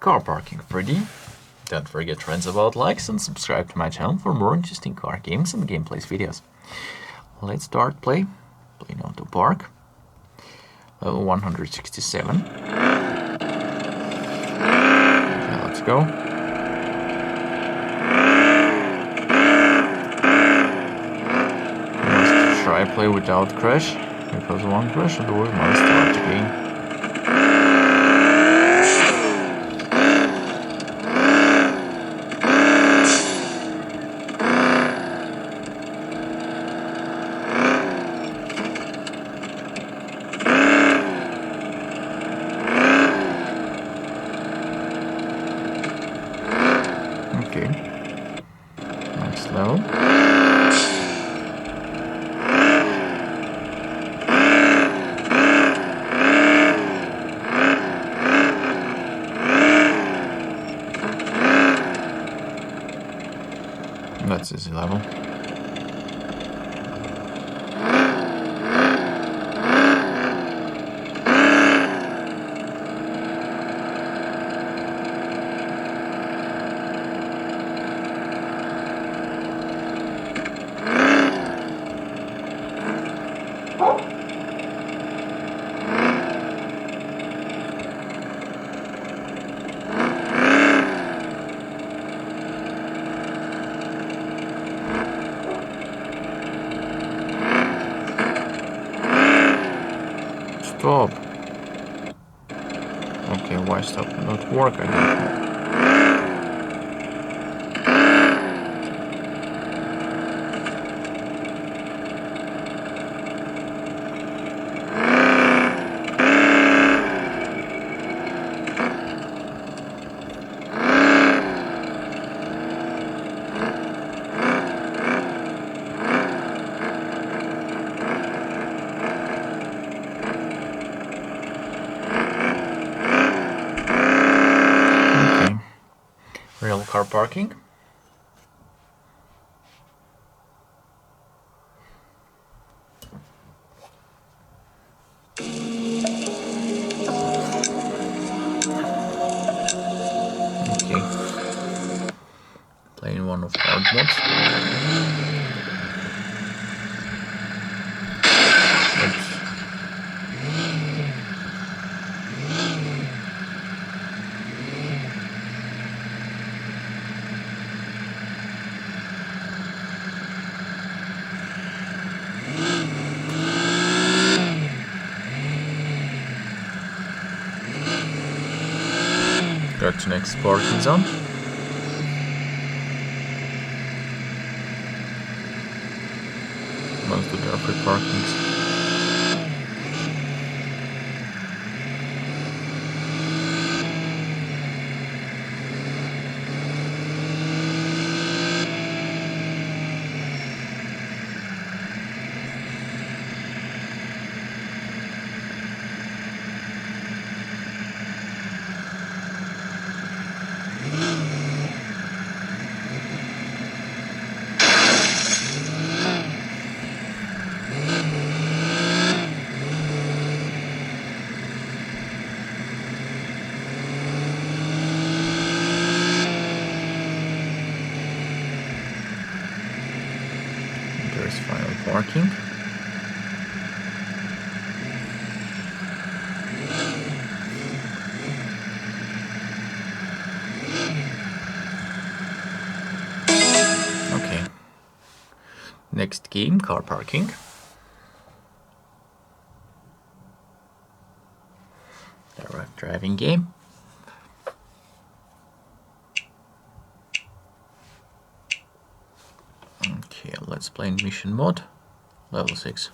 Car Parking 3D. Don't forget to rinse about likes and subscribe to my channel for more interesting car games and gameplays videos. Let's start play. Playing Auto Park. Level 167. Okay, let's go. Must try play without crash, because one crash and we must start the game. Okay, next level. That's easy level. Stop. Okay, why stop? Not work, I don't know. Real car parking. Okay. Playing one of hard mods. Oops. Got to next parking zone. Most of the free parkings. There's final parking. Okay. Next game, car parking. Direct driving game. Okay, let's play in mission mode. Level 6.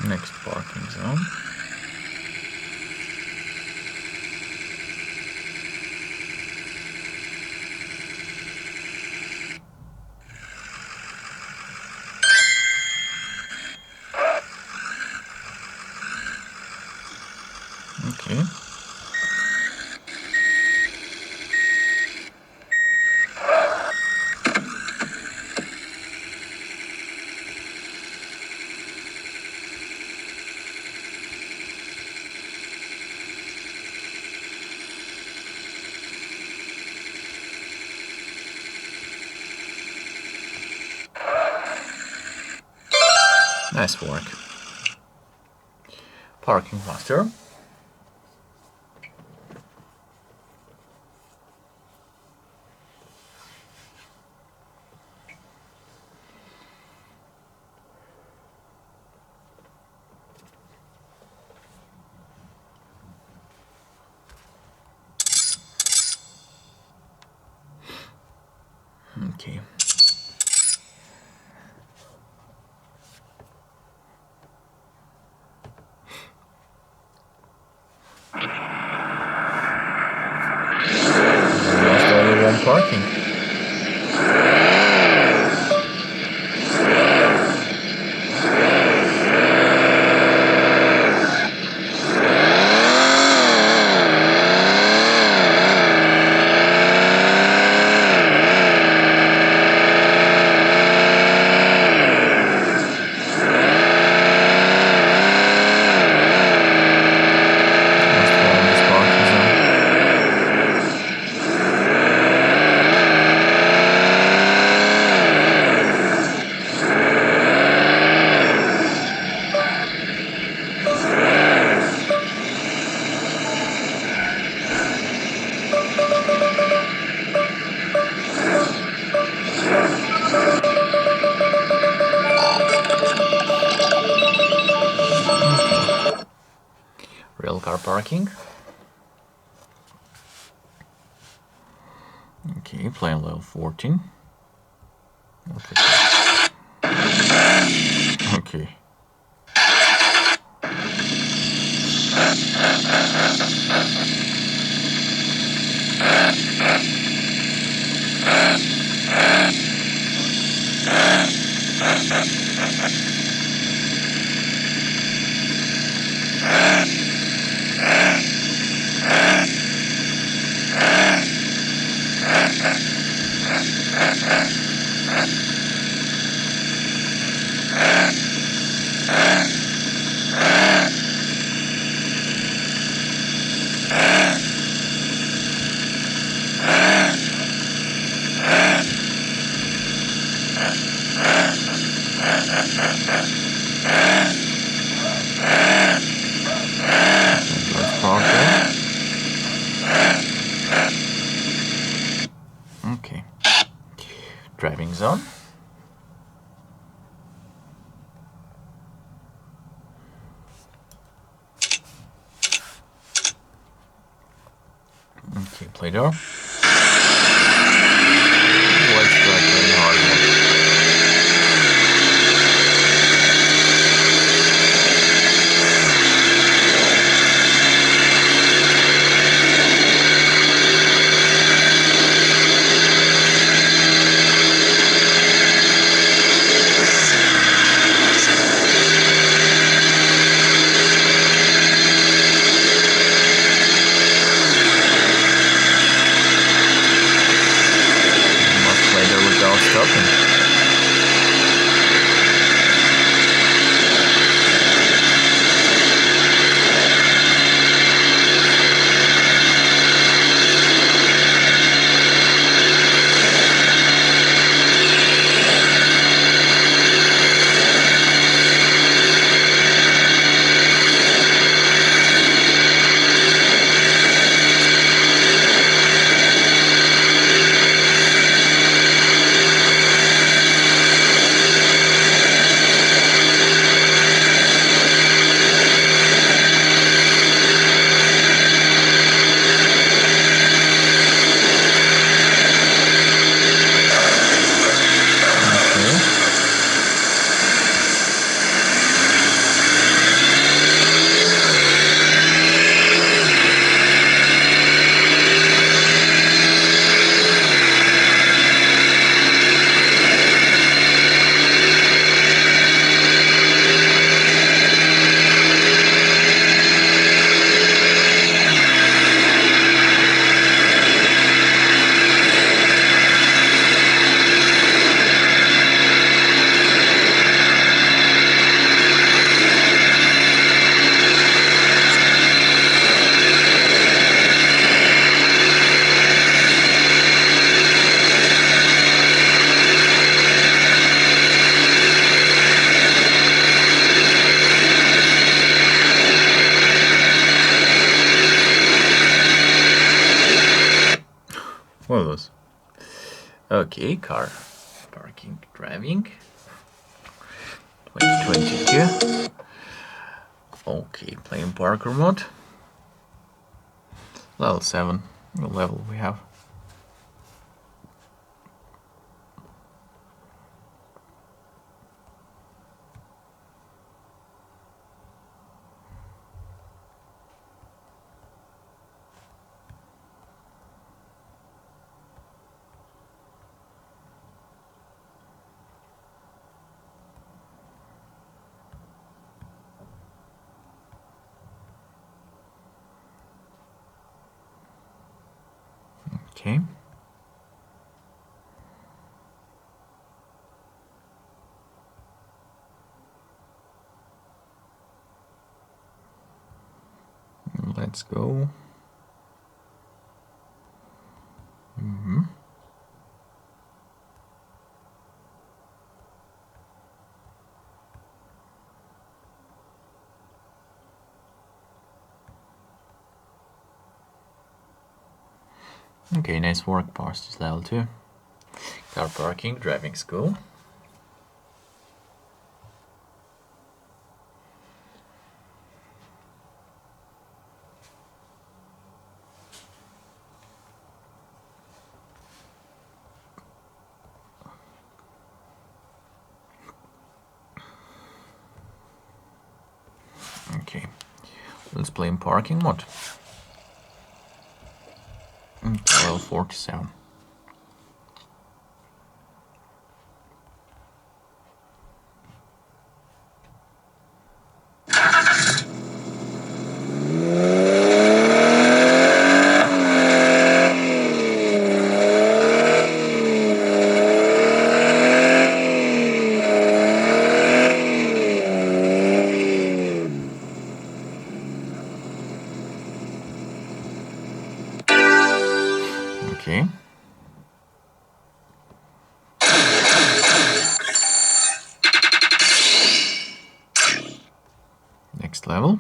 Next parking zone. Okay. Nice work. Parking master. Okay. Lost only one parking. Real car parking. Okay, plane level 14. Okay. Let's park there. Okay. Driving zone. Okay, play door. Let's drive very hard. Okay, car parking driving 2022. Okay, playing parkour mode. Level 7. What level we have? Okay. Let's go. Okay, nice work. Past is level 2. Car parking, driving school. Okay, let's play in parking mode. Level 47. Okay. Next level.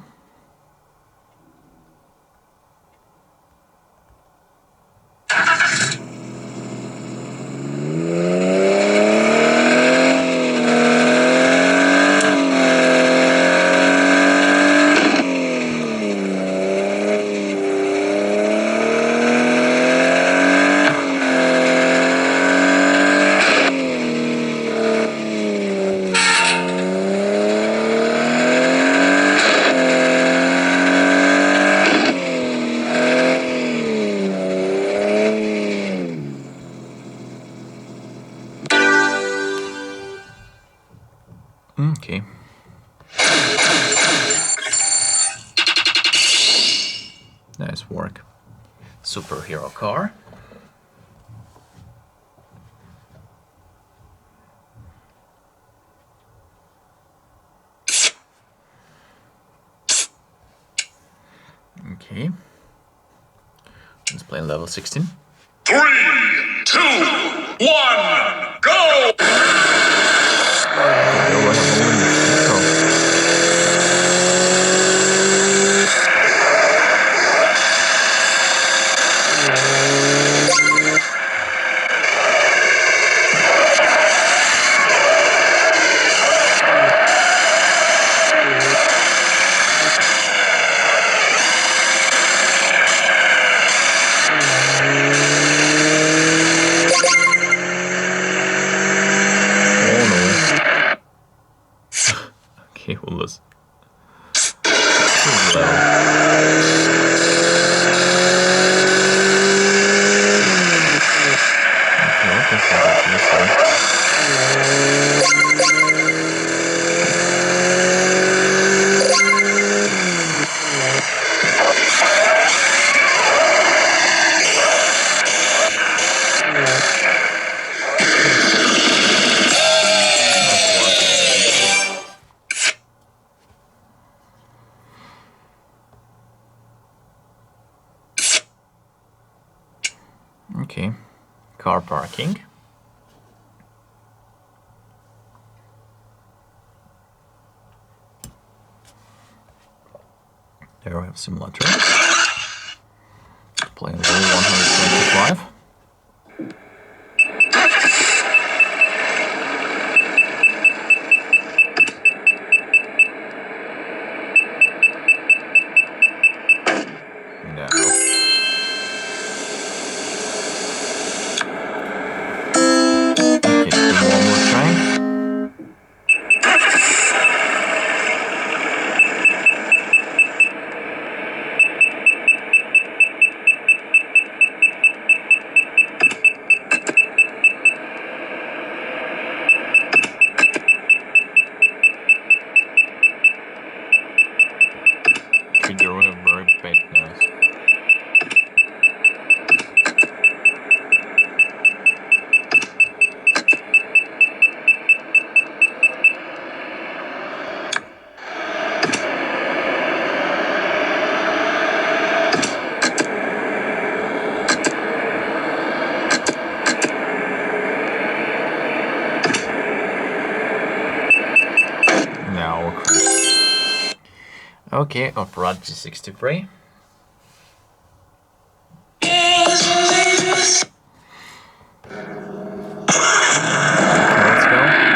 Okay. Nice work. Superhero car. Okay. Let's play level 16. 3, 2, 1, go! Okay, we'll lose. Okay, car parking. There we have simulator. Playing level 125. Okay, Opera G63. Let's go.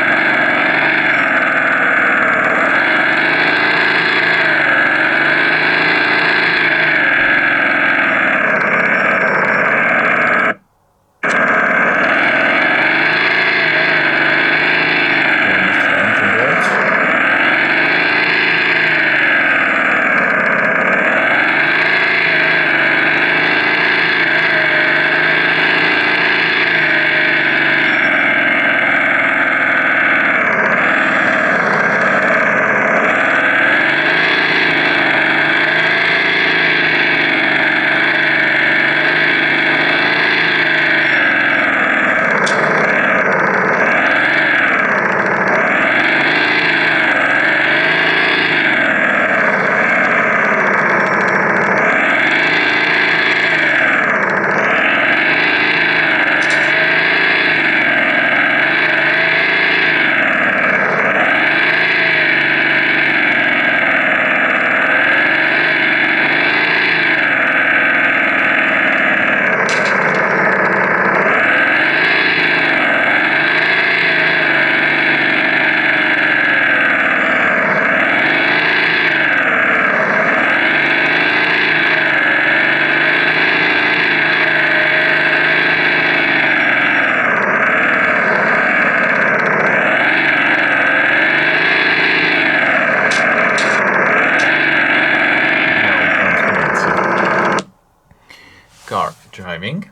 Car driving.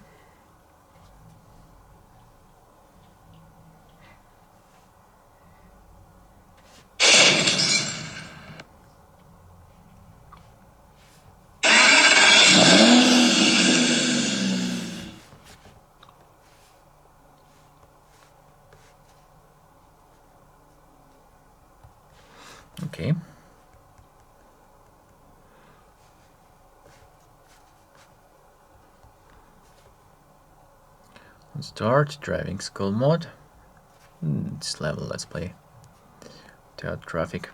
Okay. Start driving school mode. This level, let's play without traffic.